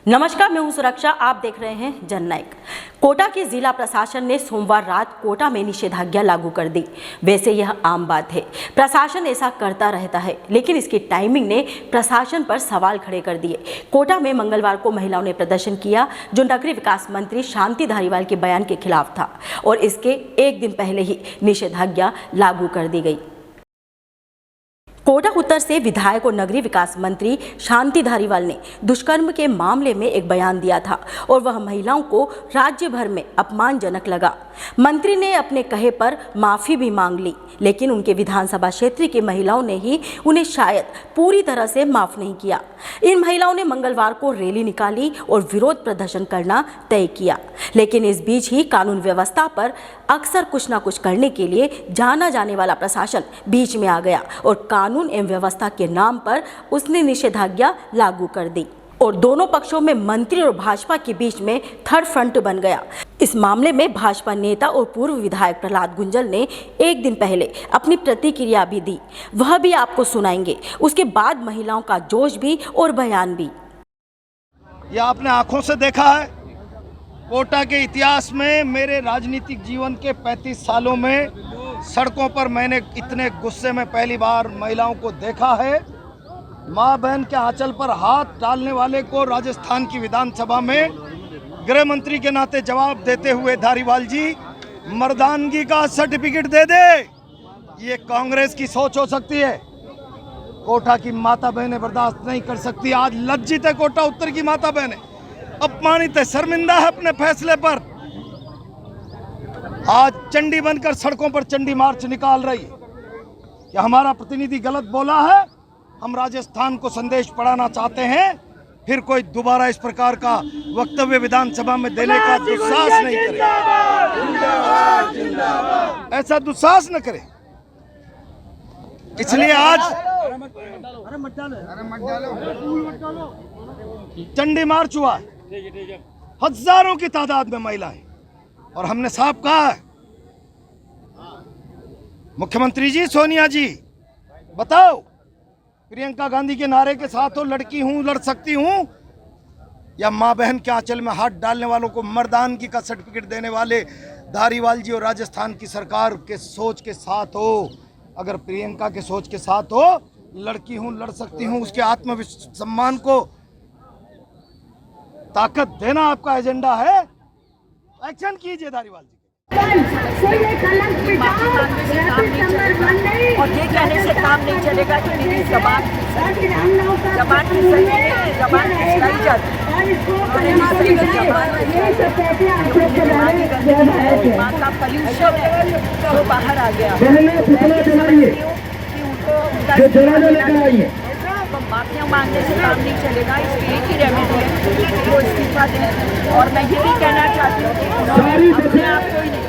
नमस्कार, मैं हूं सुरक्षा। आप देख रहे हैं जननायक। कोटा के जिला प्रशासन ने सोमवार रात कोटा में निषेधाज्ञा लागू कर दी। वैसे यह आम बात है, प्रशासन ऐसा करता रहता है, लेकिन इसकी टाइमिंग ने प्रशासन पर सवाल खड़े कर दिए। कोटा में मंगलवार को महिलाओं ने प्रदर्शन किया, जो नगरीय विकास मंत्री शांति धारीवाल के बयान के खिलाफ था, और इसके एक दिन पहले ही निषेधाज्ञा लागू कर दी गई। कोटा उत्तर से विधायक और नगरीय विकास मंत्री शांति धारीवाल ने दुष्कर्म के मामले में एक बयान दिया था, और वह महिलाओं को राज्य भर में अपमानजनक लगा। मंत्री ने अपने कहे पर माफी भी मांग ली, लेकिन उनके विधानसभा क्षेत्र की महिलाओं ने ही उन्हें शायद पूरी तरह से माफ नहीं किया। इन महिलाओं ने मंगलवार को रैली निकाली और विरोध प्रदर्शन करना तय किया, लेकिन इस बीच ही कानून व्यवस्था पर अक्सर कुछ न कुछ करने के लिए जाना जाने वाला प्रशासन बीच में आ गया और कानून एवं व्यवस्था के नाम पर उसने निषेधाज्ञा लागू कर दी, और दोनों पक्षों में मंत्री और भाजपा के बीच में थर्ड फ्रंट बन गया। इस मामले में भाजपा नेता और पूर्व विधायक प्रहलाद गुंजल ने एक दिन पहले अपनी प्रतिक्रिया भी दी, वह भी आपको सुनाएंगे। उसके बाद महिलाओं का जोश भी और बयान भी। यह आपने आंखों से देखा है। कोटा के इतिहास में, मेरे राजनीतिक जीवन के 35 सालों में सड़कों पर मैंने इतने गुस्से में पहली बार महिलाओं को देखा है। माँ बहन के आंचल पर हाथ डालने वाले को राजस्थान की विधानसभा में गृह मंत्री के नाते जवाब देते हुए धारीवाल जी मर्दानगी का सर्टिफिकेट दे दे, ये कांग्रेस की सोच हो सकती है। कोटा की माता बहनें बर्दाश्त नहीं कर सकती। आज लज्जित है कोटा उत्तर की माता बहनें, अपमानित है, शर्मिंदा है अपने फैसले पर। आज चंडी बनकर सड़कों पर चंडी मार्च निकाल रही है कि हमारा प्रतिनिधि गलत बोला है, हम राजस्थान को संदेश पढ़ाना चाहते हैं। फिर कोई दोबारा इस प्रकार का वक्तव्य विधानसभा में देने का दुस्साहस नहीं करे, ऐसा दुस्साहस न करे। इसलिए आज चंडी मार्च हुआ है, हजारों की तादाद में महिलाएं, और हमने साफ कहा है, मुख्यमंत्री जी, सोनिया जी, बताओ प्रियंका गांधी के नारे के साथ हो, लड़की हूं, लड़ सकती हूं, या मां बहन के आंचल में हाथ डालने वालों को मर्दानगी का सर्टिफिकेट देने वाले धारीवाल जी और राजस्थान की सरकार के सोच के साथ हो? अगर प्रियंका के सोच के साथ हो, लड़की हूं, लड़ सकती हूं, उसके आत्मसम्मान को ताकत देना आपका एजेंडा है, एक्शन कीजिए धारीवाल जी। और ये कहने से काम नहीं चलेगा कि मेरी जबान की माँ का पॉल्यूशन तो बाहर आ गया। माफियाँ मांगने से काम नहीं चलेगा, इसकी एक ही रेमेडी है, वो इस्तीफा दें। और मैं ये भी कहना चाहती हूँ कि उन्होंने अपने आप को ही नहीं,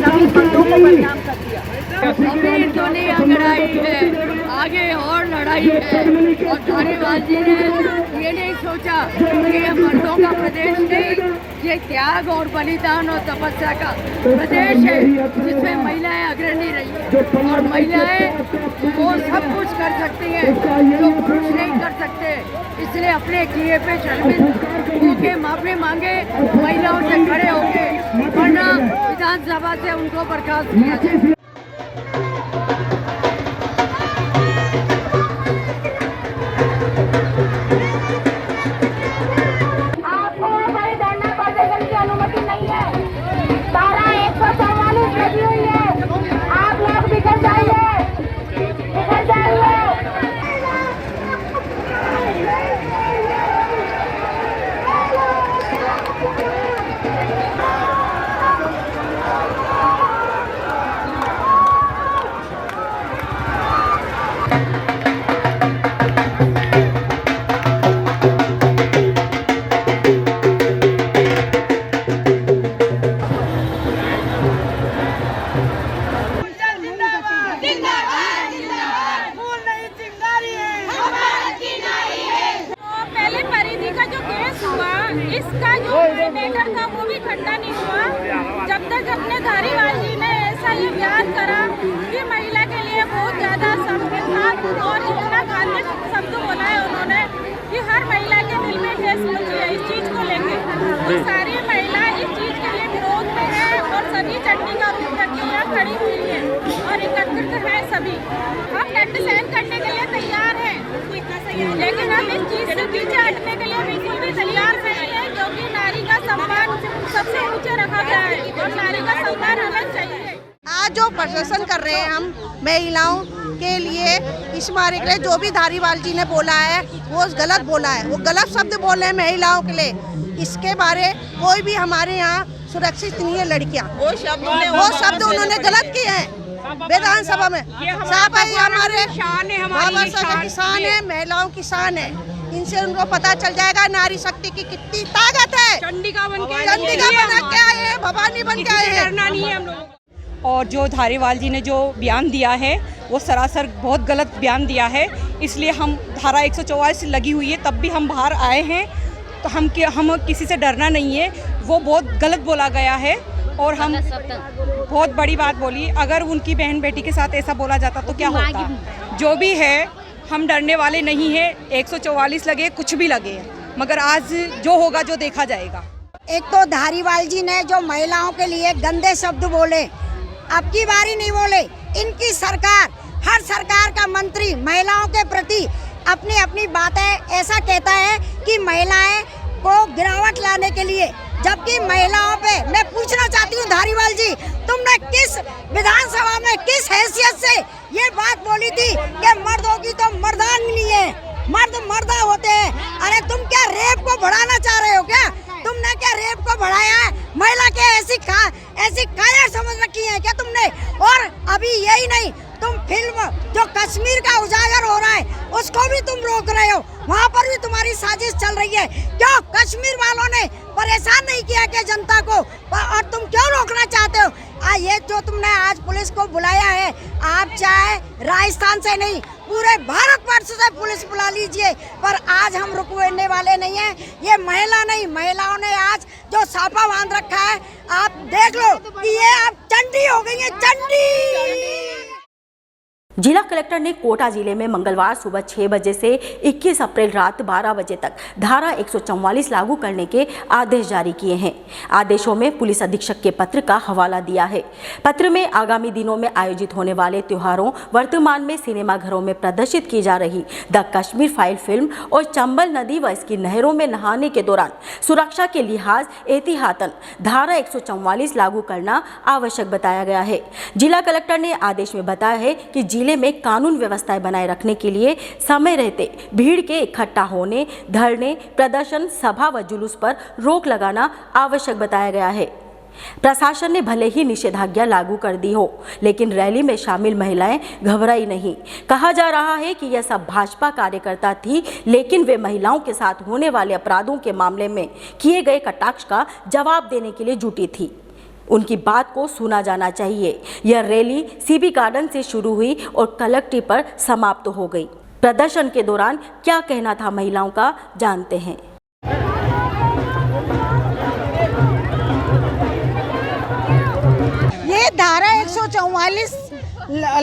सभी बंदों को बदनाम कर दिया। अभी दुनिया लड़ाई है, आगे और लड़ाई है, और धारीवाल जी ने ये नहीं सोचा कि ये मर्दों का प्रदेश नहीं, ये त्याग और बलिदान और तपस्या का प्रदेश है, जिसमें महिलाएं अग्रणी रही हैं, और महिलाएं वो सब कुछ कर सकती हैं जो पुरुष नहीं कर सकते। इसलिए अपने किए पे शर्मिंद होके माफी मांगे, महिलाओं से खड़े होके, वरना विधानसभा से उनको बर्खास्त किया जाए। इसका जो मैटर था वो भी ठंडा नहीं हुआ जब तक अपने धारीवाल जी ने ऐसा ये बयान करा कि महिला के लिए बहुत ज्यादा संविधान और इतना घातक शब्द बोला है उन्होंने कि हर महिला के दिल में ठेस पहुंची है इस चीज को लेके। तो सारी महिला इस चीज के लिए विरोध में है और सभी चटनी का रूप रख के यहाँ खड़ी हुई है और एकत्रित है सभी। हम दंड सहन करने के लिए तैयार हैं, लेकिन हम इस चीज से पीछे हटने के लिए बिल्कुल भी तैयार नहीं है, क्योंकि नारी का सम्मान सबसे ऊंचे रखा गया है और नारी का सम्मान हमें चाहिए। आज जो प्रदर्शन कर रहे हैं हम महिलाओं के लिए, इस बारे के लिए जो भी धारीवाल जी ने बोला है वो गलत बोला है, वो गलत शब्द बोले हैं महिलाओं के लिए। इसके बारे कोई भी हमारे यहाँ सुरक्षित नहीं है लड़कियाँ, वो शब्द उन्होंने गलत किए हैं विधानसभा में। साहब हमारे बाबा साहब की शान है, महिलाओं की शान है, इनसे उनको पता चल जाएगा नारी शक्ति की कितनी ताकत है। चंडिका बन के आए हैं, भवानी बन के आए हैं। और जो धारीवाल जी ने जो बयान दिया है वो सरासर बहुत गलत बयान दिया है, इसलिए हम धारा 144 लगी हुई है तब भी हम बाहर आए हैं। तो हम किसी से डरना नहीं है, वो बहुत गलत बोला गया है और हम बहुत बड़ी बात बोली। अगर उनकी बहन बेटी के साथ ऐसा बोला जाता तो क्या होता। जो भी है हम डरने वाले नहीं हैं, 144 लगे कुछ भी लगे, मगर आज जो होगा जो देखा जाएगा। एक तो धारीवाल जी ने जो महिलाओं के लिए गंदे शब्द बोले, अब की बारी नहीं बोले। इनकी सरकार, हर सरकार का मंत्री महिलाओं के प्रति अपनी अपनी बातें ऐसा कहता है कि महिलाएं को गिरावट लाने के लिए, जबकि महिलाओं पे मैं पूछना चाहती हूँ धारीवाल जी, तुमने किस विधानसभा में किस हैसियत से ये बात बोली थी कि मर्दों की तो मर्दांगिनी है, मर्द मर्दा होते हैं। अरे तुम क्या रेप को बढ़ाना चाह रहे हो क्या? तुमने क्या रेप को बढ़ाया है? महिला के ऐसी काया समझ रखी है क्या तुमने? और अभी यही नहीं, तुम फिल्म जो कश्मीर का उजागर हो रहा है उसको भी तुम रोक रहे हो, वहाँ पर भी तुम्हारी साजिश चल रही है। क्यों कश्मीर वालों ने परेशान नहीं किया क्या जनता को, और तुम क्यों रोकना चाहते हो? ये जो तुमने आज पुलिस को बुलाया है, आप चाहे राजस्थान से नहीं पूरे भारतवर्ष से पुलिस बुला लीजिए, पर आज हम रुकने वाले नहीं हैं। ये महिला नहीं, महिलाओं ने आज जो साफा बांध रखा है, आप देख लो कि ये अब चंडी हो गई है, चंडी। जिला कलेक्टर ने कोटा जिले में मंगलवार सुबह 6 बजे से 21 अप्रैल रात 12 बजे तक धारा 144 लागू करने के आदेश जारी किए हैं। आदेशों में पुलिस अधीक्षक के पत्र का हवाला दिया है। पत्र में आगामी दिनों में आयोजित होने वाले त्योहारों, वर्तमान में सिनेमाघरों में प्रदर्शित की जा रही द कश्मीर फाइल फिल्म और चंबल नदी व इसकी नहरों में नहाने के दौरान सुरक्षा के लिहाज एहतियातन धारा 144 लागू करना आवश्यक बताया गया है। जिला कलेक्टर ने आदेश में बताया है कि जिले में कानून व्यवस्थाएं बनाए रखने के लिए समय रहते भीड़ के इकट्ठा होने, धरने, प्रदर्शन, सभा व जुलूस पर रोक लगाना आवश्यक बताया गया है। प्रशासन ने भले ही निषेधाज्ञा लागू कर दी हो, लेकिन रैली में शामिल महिलाएं घबराई नहीं। कहा जा रहा है कि यह सब भाजपा कार्यकर्ता थी, लेकिन वे महिलाओं के साथ होने वाले अपराधों के मामले में किए गए कटाक्ष का जवाब देने के लिए जुटी थी। उनकी बात को सुना जाना चाहिए। यह रैली सीबी गार्डन से शुरू हुई और कलेक्ट्रेट पर समाप्त हो गई। प्रदर्शन के दौरान क्या कहना था महिलाओं का, जानते हैं। ये धारा 144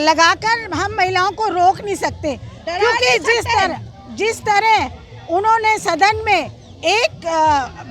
लगाकर हम महिलाओं को रोक नहीं सकते, क्योंकि जिस तरह उन्होंने सदन में एक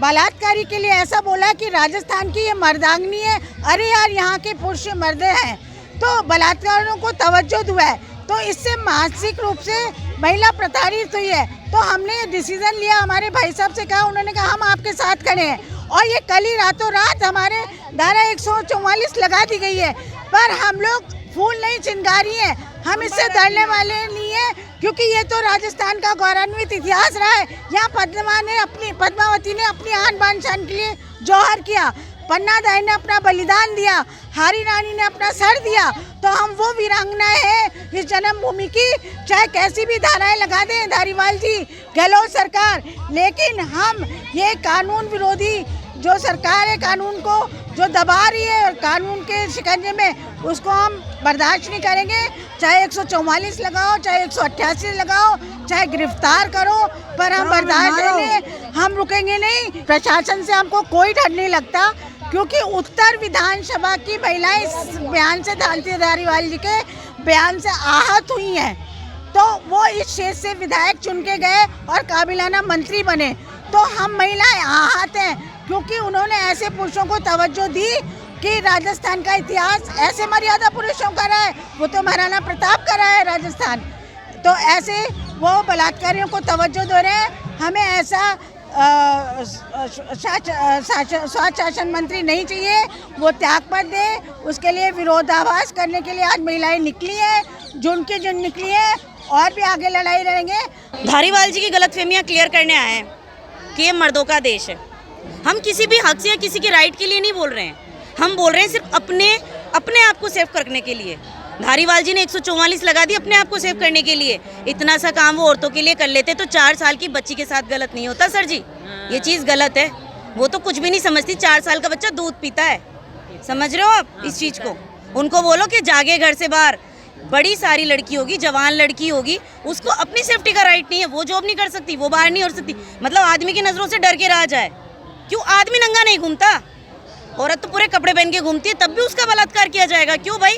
बलात्कारी के लिए ऐसा बोला कि राजस्थान की ये मर्दांगिनी है, अरे यार यहाँ के पुरुष मर्द हैं, तो बलात्कारियों को तवज्जो हुआ है, तो इससे मानसिक रूप से महिला प्रताड़ित हुई है। तो हमने ये डिसीजन लिया, हमारे भाई साहब से कहा, उन्होंने कहा हम आपके साथ खड़े हैं, और ये कल ही रातों रात हमारे धारा 144 लगा दी गई है। पर हम लोग फूल नहीं चिंगारी हैं, हम इससे डरने वाले नहीं है, क्योंकि ये तो राजस्थान का गौरवान्वित इतिहास रहा है। यहाँ पद्मावती ने अपनी आन बान शान के लिए जौहर किया, पन्ना दाई ने अपना बलिदान दिया, हारी रानी ने अपना सर दिया, तो हम वो वीरांगनाएं हैं इस जन्मभूमि की, चाहे कैसी भी धाराएं लगा दें धारीवाल जी, गहलोत सरकार, लेकिन हम ये कानून विरोधी जो सरकार है, कानून को जो दबा रही है और कानून के शिकंजे में, उसको हम बर्दाश्त नहीं करेंगे। चाहे 144 लगाओ, चाहे 188 लगाओ, चाहे गिरफ्तार करो, पर हम बर्दाश्त करेंगे, हम रुकेंगे नहीं। प्रशासन से हमको कोई डर नहीं लगता, क्योंकि उत्तर विधानसभा की महिलाएं इस बयान से धारीवाल जी के बयान से आहत हुई हैं। तो वो इस क्षेत्र से विधायक चुन के गए और काबिलाना मंत्री बने। तो हम महिलाएं आहत हैं क्योंकि उन्होंने ऐसे पुरुषों को तवज्जो दी कि राजस्थान का इतिहास ऐसे मर्यादा पुरुषों का रहा है, वो तो महाराणा प्रताप का रहा है राजस्थान। तो ऐसे वो बलात्कारियों को तवज्जो दे रहे हैं। हमें ऐसा स्वशासन मंत्री नहीं चाहिए, वो त्यागपत्र दे। उसके लिए विरोधाभास करने के लिए आज महिलाएं निकली हैं, जुन निकली हैं, और भी आगे लड़ाई लड़ेंगे। धारीवाल जी की गलतफहमियां क्लियर करने आए हैं कि ये मर्दों का देश है। हम किसी भी हक से या किसी के राइट के लिए नहीं बोल रहे हैं, हम बोल रहे हैं सिर्फ अपने आप को सेव करने के लिए। धारीवाल जी ने 144 लगा दी अपने आप को सेव करने के लिए। इतना सा काम वो औरतों के लिए कर लेते तो 4 साल की बच्ची के साथ गलत नहीं होता सर जी। ये चीज़ गलत है, वो तो कुछ भी नहीं समझती। 4 साल का बच्चा दूध पीता है, समझ रहे हो आप इस चीज़ को। उनको बोलो कि जागे घर से बाहर। बड़ी सारी लड़की होगी, जवान लड़की होगी, उसको अपनी सेफ्टी का राइट नहीं है, वो जॉब नहीं कर सकती, वो बाहर नहीं हो सकती। मतलब आदमी की नज़रों से डर के रहा जाए। क्यों आदमी नंगा नहीं घूमता? औरत तो पूरे कपड़े पहन के घूमती है, तब भी उसका बलात्कार किया जाएगा। क्यों भाई,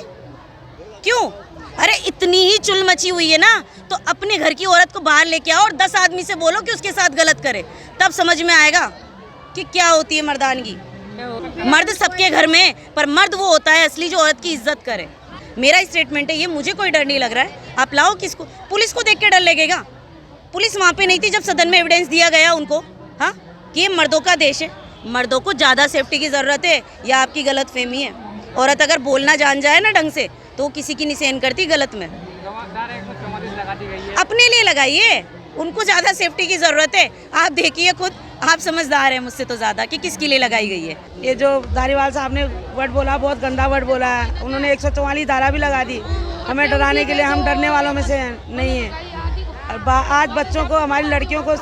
क्यों? अरे इतनी ही चुल मची हुई है ना, तो अपने घर की औरत को बाहर लेके आओ और 10 आदमी से बोलो कि उसके साथ गलत करे, तब समझ में आएगा कि क्या होती है मर्दानगी। मर्द सबके घर में, पर मर्द वो होता है असली जो औरत की इज्जत करे। मेरा स्टेटमेंट है ये, मुझे कोई डर नहीं लग रहा है। आप लाओ किसको, पुलिस को देख के डर लगेगा? पुलिस वहाँ पे नहीं थी जब सदन में एविडेंस दिया गया उनको, हाँ, कि ये मर्दों का देश है, मर्दों को ज़्यादा सेफ्टी की ज़रूरत है, या आपकी गलत फहमी है? औरत अगर बोलना जान जाए ना ढंग से तो किसी की निशान करती गलत में। अपने लिए लगाइए, उनको ज़्यादा सेफ्टी की ज़रूरत है। आप देखिए खुद, आप समझदार हैं मुझसे तो ज़्यादा कि किसके लिए लगाई गई है। ये जो धारीवाल साहब ने वर्ड बोला, बहुत गंदा वर्ड बोला है। उन्होंने 144 धारा भी लगा दी हमें डराने के लिए। हम डरने वालों में से नहीं है। आज बच्चों को, हमारी लड़कियों को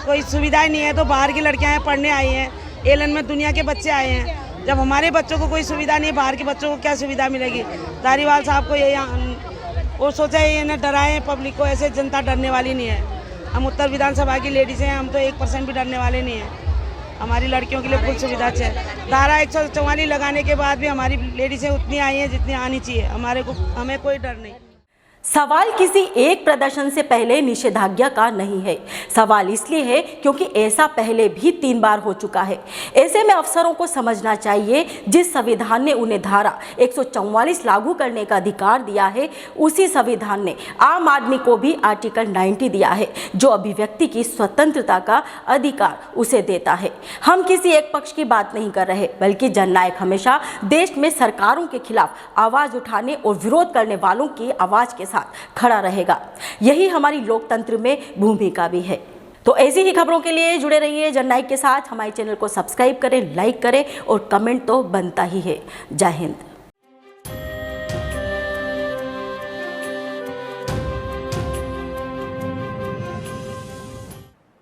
कोई सुविधाएं नहीं है, तो बाहर की लड़कियां हैं, पढ़ने आई हैं। एलन में दुनिया के बच्चे आए हैं। जब हमारे बच्चों को कोई सुविधा नहीं, बाहर के बच्चों को क्या सुविधा मिलेगी? धारीवाल साहब को ये वो सोचा ये ना डराएं पब्लिक को, ऐसे जनता डरने वाली नहीं है। हम उत्तर विधानसभा की लेडीज़ हैं, हम तो 1% भी डरने वाले नहीं हैं। हमारी लड़कियों के लिए फुल सुविधा है। धारा 144 लगाने के बाद भी हमारी लेडीज़ें उतनी आई हैं जितनी आनी चाहिए। हमें कोई डर नहीं। सवाल किसी एक प्रदर्शन से पहले निषेधाज्ञा का नहीं है। सवाल इसलिए है क्योंकि ऐसा पहले भी 3 बार हो चुका है। ऐसे में अफसरों को समझना चाहिए, जिस संविधान ने उन्हें धारा 144 लागू करने का अधिकार दिया है, उसी संविधान ने आम आदमी को भी आर्टिकल 90 दिया है, जो अभिव्यक्ति की स्वतंत्रता का अधिकार उसे देता है। हम किसी एक पक्ष की बात नहीं कर रहे, बल्कि जननायक हमेशा देश में सरकारों के खिलाफ आवाज उठाने और विरोध करने वालों की आवाज के साथ खड़ा रहेगा। यही हमारी लोकतंत्र में भूमिका भी है। तो ऐसी ही खबरों के लिए जुड़े रहिए जननायक के साथ। हमारे चैनल को सब्सक्राइब करें, लाइक करें और कमेंट तो बनता ही है। जय हिंद।